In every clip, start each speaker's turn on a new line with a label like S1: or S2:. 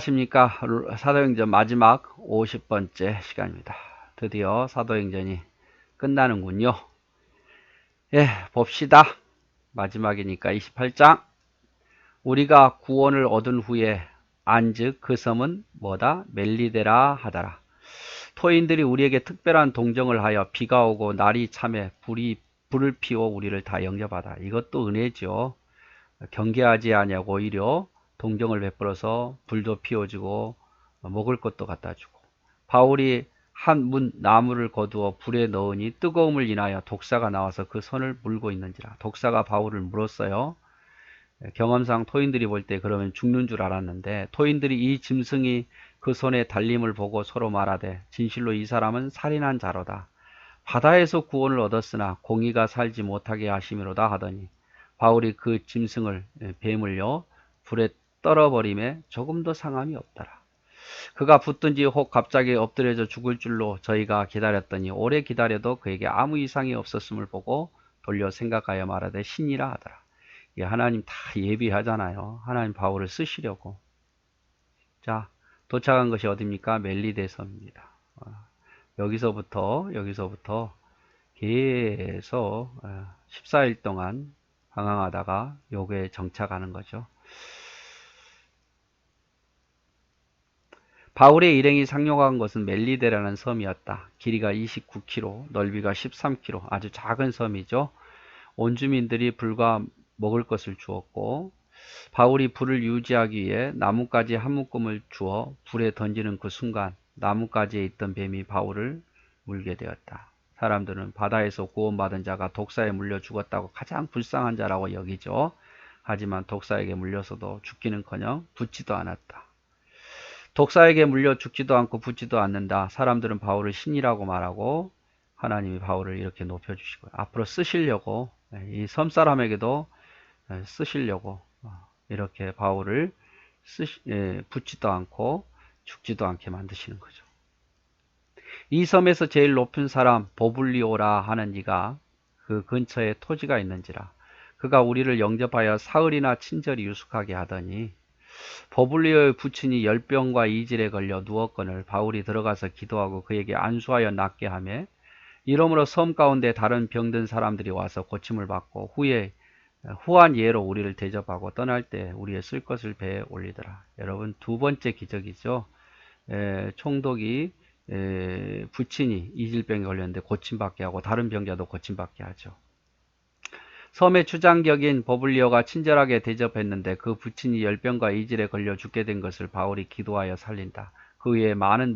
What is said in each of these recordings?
S1: 안녕하십니까. 사도행전 마지막 50번째 시간입니다. 드디어 사도행전이 끝나는군요. 예, 봅시다. 마지막이니까 28장. 우리가 구원을 얻은 후에 안즉 그 섬은 뭐다? 멜리데라 하더라. 토인들이 우리에게 특별한 동정을 하여 비가 오고 날이 참에 불을 피워 우리를 다 영접하다. 이것도 은혜죠. 경계하지 아니하고 오히려 동정을 베풀어서 불도 피워주고 먹을 것도 갖다 주고, 바울이 한 문 나무를 거두어 불에 넣으니 뜨거움을 인하여 독사가 나와서 그 손을 물고 있는지라. 독사가 바울을 물었어요. 경험상 토인들이 볼 때 그러면 죽는 줄 알았는데, 토인들이 이 짐승이 그 손에 달림을 보고 서로 말하되 진실로 이 사람은 살인한 자로다. 바다에서 구원을 얻었으나 공의가 살지 못하게 하심이로다 하더니, 바울이 그 짐승을 뱀을요 불에 떨어버림에 조금도 상함이 없더라. 그가 붙든지 혹 갑자기 엎드려져 죽을 줄로 저희가 기다렸더니 오래 기다려도 그에게 아무 이상이 없었음을 보고 돌려 생각하여 말하되 신이라 하더라. 하나님 다 예비하잖아요. 하나님 바울을 쓰시려고. 자, 도착한 것이 어디입니까? 멜리데 섬입니다. 여기서부터 계속 14일 동안 방황하다가 요게 정착하는 거죠. 바울의 일행이 상륙한 것은 멜리데라는 섬이었다. 길이가 29km, 넓이가 13km, 아주 작은 섬이죠. 온 주민들이 불과 먹을 것을 주었고, 바울이 불을 유지하기 위해 나뭇가지 한 묶음을 주어 불에 던지는 그 순간 나뭇가지에 있던 뱀이 바울을 물게 되었다. 사람들은 바다에서 구원받은 자가 독사에 물려 죽었다고 가장 불쌍한 자라고 여기죠. 하지만 독사에게 물려서도 죽기는커녕 붙지도 않았다. 독사에게 물려 죽지도 않고 붙지도 않는다. 사람들은 바울을 신이라고 말하고, 하나님이 바울을 이렇게 높여주시고 앞으로 쓰시려고, 이 섬사람에게도 쓰시려고 이렇게 바울을 붙지도 않고 죽지도 않게 만드시는 거죠. 이 섬에서 제일 높은 사람 보블리오라 하는 이가 그 근처에 토지가 있는지라. 그가 우리를 영접하여 사흘이나 친절히 유숙하게 하더니, 버블리오의 부친이 열병과 이질에 걸려 누웠거늘 바울이 들어가서 기도하고 그에게 안수하여 낫게 하며, 이러므로 섬 가운데 다른 병든 사람들이 와서 고침을 받고 후한 예로 우리를 대접하고 떠날 때 우리의 쓸 것을 배에 올리더라. 여러분, 두 번째 기적이죠. 총독이 부친이 이질병에 걸렸는데 고침받게 하고 다른 병자도 고침받게 하죠. 섬의 추장격인 버블리오가 친절하게 대접했는데 그 부친이 열병과 이질에 걸려 죽게 된 것을 바울이 기도하여 살린다. 그 외에 많은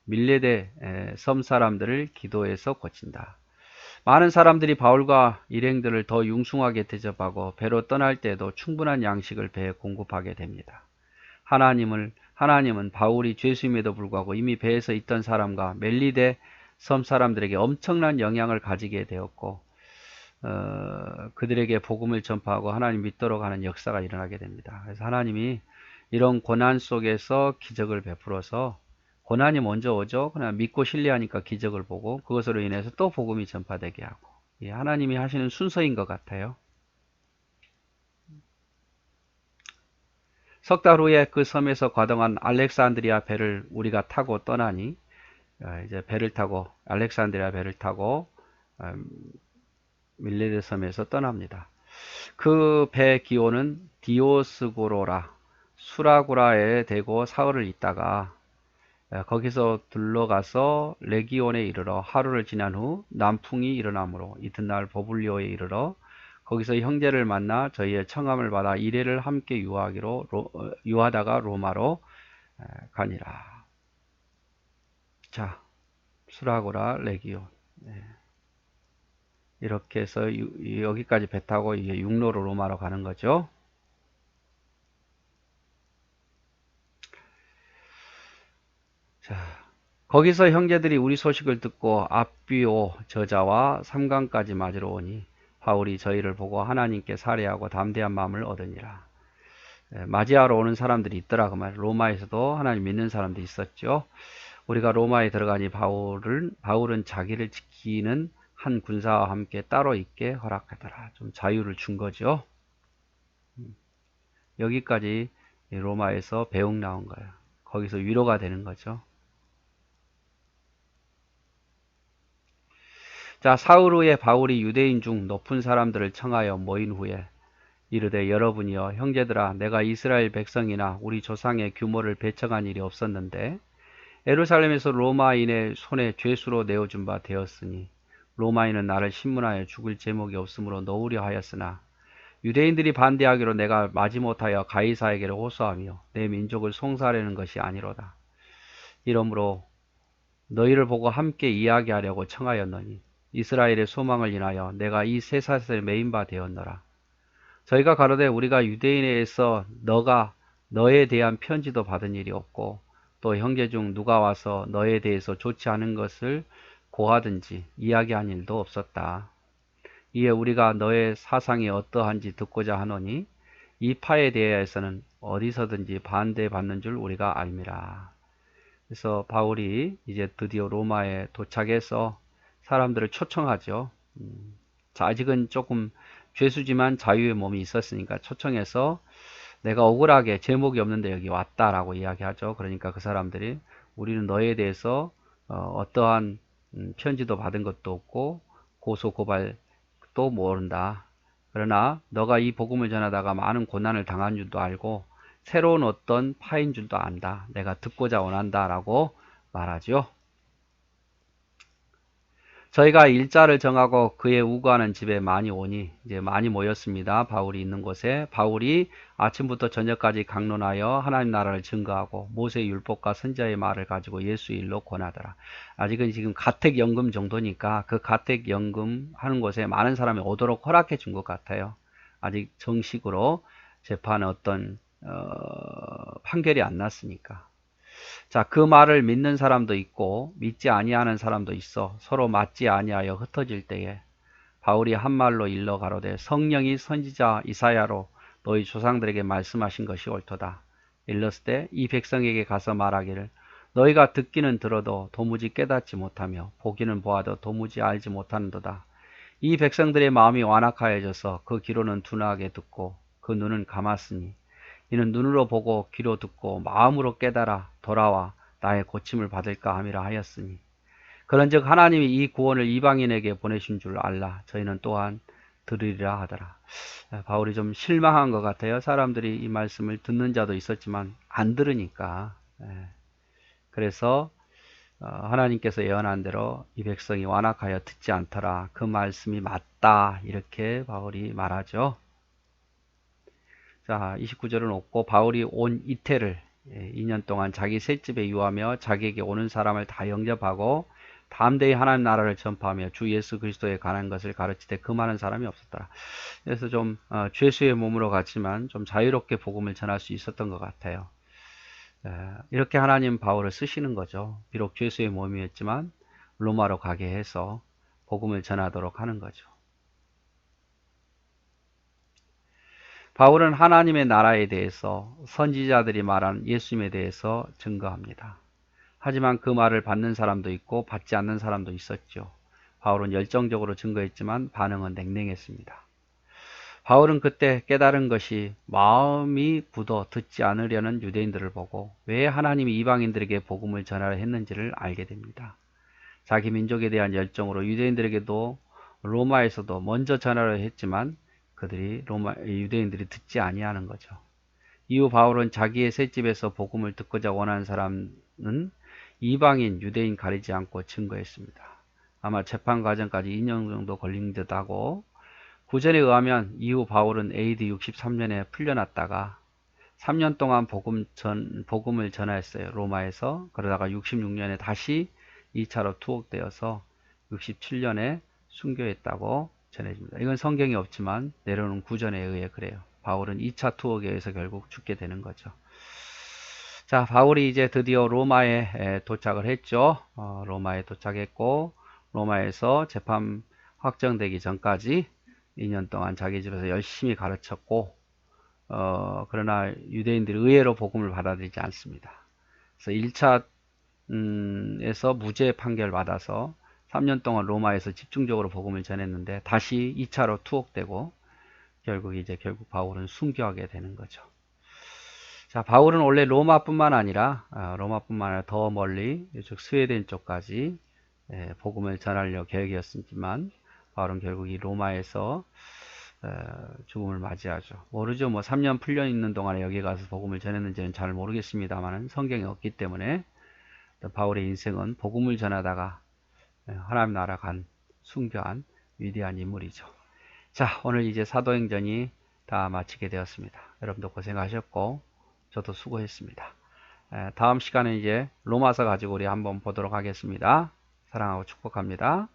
S1: 밀레데 섬 사람들을 기도해서 고친다. 많은 사람들이 바울과 일행들을 더 융숭하게 대접하고 배로 떠날 때에도 충분한 양식을 배에 공급하게 됩니다. 하나님은 바울이 죄수임에도 불구하고 이미 배에서 있던 사람과 멜리데 섬 사람들에게 엄청난 영향을 가지게 되었고, 그들에게 복음을 전파하고 하나님 믿도록 하는 역사가 일어나게 됩니다. 그래서 하나님이 이런 고난 속에서 기적을 베풀어서, 고난이 먼저 오죠. 그냥 믿고 신뢰하니까 기적을 보고 그것으로 인해서 또 복음이 전파되게 하고, 하나님이 하시는 순서인 것 같아요. 석 달 후에 그 섬에서 과동한 알렉산드리아 배를 우리가 타고 떠나니, 이제 알렉산드리아 배를 타고 밀레데 섬에서 떠납니다. 그 배 기호는 디오스고로라, 수라구라에 대고 사흘을 있다가 거기서 둘러가서 레기온에 이르러 하루를 지난 후 남풍이 일어나므로 이튿날 버블리오에 이르러 거기서 형제를 만나 저희의 청함을 받아 이레를 함께 유하다가 로마로 가니라. 자, 수라고라 레기온, 이렇게 해서 여기까지 배 타고 이제 육로로 로마로 가는 거죠. 자, 거기서 형제들이 우리 소식을 듣고 앞비오 저자와 삼강까지 맞으러 오니 바울이 저희를 보고 하나님께 살해하고 담대한 마음을 얻으니라. 맞이하러 오는 사람들이 있더라 그 말. 로마에서도 하나님 믿는 사람들이 있었죠. 우리가 로마에 들어가니 바울은 자기를 지키는 한 군사와 함께 따로 있게 허락하더라. 좀 자유를 준 거죠. 여기까지 로마에서 배웅 나온 거예요. 거기서 위로가 되는 거죠. 자, 사흘 후에 바울이 유대인 중 높은 사람들을 청하여 모인 후에 이르되 여러분이여 형제들아 내가 이스라엘 백성이나 우리 조상의 규모를 배척한 일이 없었는데 예루살렘에서 로마인의 손에 죄수로 내어준 바 되었으니 로마인은 나를 신문하여 죽을 제목이 없으므로 놓으려 하였으나 유대인들이 반대하기로 내가 마지못하여 가이사에게로 호소하며 내 민족을 송사하려는 것이 아니로다. 이러므로 너희를 보고 함께 이야기하려고 청하였노니 이스라엘의 소망을 인하여 내가 이 쇠사슬에 매인 바 되었노라. 저희가 가로되 우리가 유대인에서 너가 너에 대한 편지도 받은 일이 없고 또 형제 중 누가 와서 너에 대해서 좋지 않은 것을 고하든지 이야기한 일도 없었다. 이에 우리가 너의 사상이 어떠한지 듣고자 하노니 이 파에 대해서는 어디서든지 반대받는 줄 우리가 알미라. 그래서 바울이 이제 드디어 로마에 도착해서 사람들을 초청하죠. 자, 아직은 조금 죄수지만 자유의 몸이 있었으니까 초청해서 내가 억울하게 제목이 없는데 여기 왔다라고 이야기하죠. 그러니까 그 사람들이 우리는 너에 대해서 어떠한 편지도 받은 것도 없고 고소 고발도 모른다. 그러나 너가 이 복음을 전하다가 많은 고난을 당한 줄도 알고 새로운 어떤 파인 줄도 안다. 내가 듣고자 원한다 라고 말하죠. 저희가 일자를 정하고 그의 우거하는 집에 많이 오니 이제 많이 모였습니다. 바울이 있는 곳에 바울이 아침부터 저녁까지 강론하여 하나님 나라를 증거하고 모세의 율법과 선지자의 말을 가지고 예수의 일로 권하더라. 아직은 지금 가택연금 정도니까 그 가택연금 하는 곳에 많은 사람이 오도록 허락해 준 것 같아요. 아직 정식으로 재판의 어떤 판결이 안 났으니까. 자, 그 말을 믿는 사람도 있고 믿지 아니하는 사람도 있어 서로 맞지 아니하여 흩어질 때에 바울이 한 말로 일러 가로되 성령이 선지자 이사야로 너희 조상들에게 말씀하신 것이 옳도다. 일렀을 때 이 백성에게 가서 말하기를 너희가 듣기는 들어도 도무지 깨닫지 못하며 보기는 보아도 도무지 알지 못하는도다. 이 백성들의 마음이 완악하여져서 그 귀로는 둔하게 듣고 그 눈은 감았으니 이는 눈으로 보고 귀로 듣고 마음으로 깨달아 돌아와 나의 고침을 받을까 함이라 하였으니 그런즉 하나님이 이 구원을 이방인에게 보내신 줄 알라. 저희는 또한 들으리라 하더라. 바울이 좀 실망한 것 같아요. 사람들이 이 말씀을 듣는 자도 있었지만 안 들으니까. 그래서 하나님께서 예언한 대로 이 백성이 완악하여 듣지 않더라. 그 말씀이 맞다. 이렇게 바울이 말하죠. 자, 29절은 없고 바울이 온 이태를 2년 동안 자기 셋집에 유하며 자기에게 오는 사람을 다 영접하고 담대히 하나님 나라를 전파하며 주 예수 그리스도에 관한 것을 가르치되 그 많은 사람이 없었더라. 그래서 좀 죄수의 몸으로 갔지만 좀 자유롭게 복음을 전할 수 있었던 것 같아요. 이렇게 하나님 바울을 쓰시는 거죠. 비록 죄수의 몸이었지만 로마로 가게 해서 복음을 전하도록 하는 거죠. 바울은 하나님의 나라에 대해서 선지자들이 말한 예수님에 대해서 증거합니다. 하지만 그 말을 받는 사람도 있고 받지 않는 사람도 있었죠. 바울은 열정적으로 증거했지만 반응은 냉랭했습니다. 바울은 그때 깨달은 것이 마음이 굳어 듣지 않으려는 유대인들을 보고 왜 하나님이 이방인들에게 복음을 전하려 했는지를 알게 됩니다. 자기 민족에 대한 열정으로 유대인들에게도 로마에서도 먼저 전하려 했지만 그들이 유대인들이 듣지 아니하는 거죠. 이후 바울은 자기의 셋집에서 복음을 듣고자 원하는 사람은 이방인, 유대인 가리지 않고 증거했습니다. 아마 재판 과정까지 2년 정도 걸린 듯하고 구전에 의하면 이후 바울은 AD 63년에 풀려났다가 3년 동안 복음을 전하였어요. 로마에서. 그러다가 66년에 다시 2차로 투옥되어서 67년에 순교했다고 전해집니다. 이건 성경이 없지만 내려오는 구전에 의해 그래요. 바울은 2차 투옥에 의해서 결국 죽게 되는 거죠. 자, 바울이 이제 드디어 로마에 도착을 했죠. 로마에 도착했고 로마에서 재판 확정되기 전까지 2년 동안 자기 집에서 열심히 가르쳤고 그러나 유대인들이 의외로 복음을 받아들이지 않습니다. 그래서 1차에서 무죄 판결 받아서 3년 동안 로마에서 집중적으로 복음을 전했는데 다시 2차로 투옥되고 결국 바울은 순교하게 되는 거죠. 자, 바울은 원래 로마뿐만 아니라 더 멀리 이쪽 스웨덴 쪽까지 복음을 전하려 계획이었지만 바울은 결국 이 로마에서 죽음을 맞이하죠. 모르죠. 뭐 3년 풀려 있는 동안에 여기 가서 복음을 전했는지는 잘 모르겠습니다만 성경에 없기 때문에 바울의 인생은 복음을 전하다가 하나님 나라 간 순교한 위대한 인물이죠. 자, 오늘 이제 사도행전이 다 마치게 되었습니다. 여러분도 고생하셨고 저도 수고했습니다. 다음 시간에 이제 로마서 가지고 우리 한번 보도록 하겠습니다. 사랑하고 축복합니다.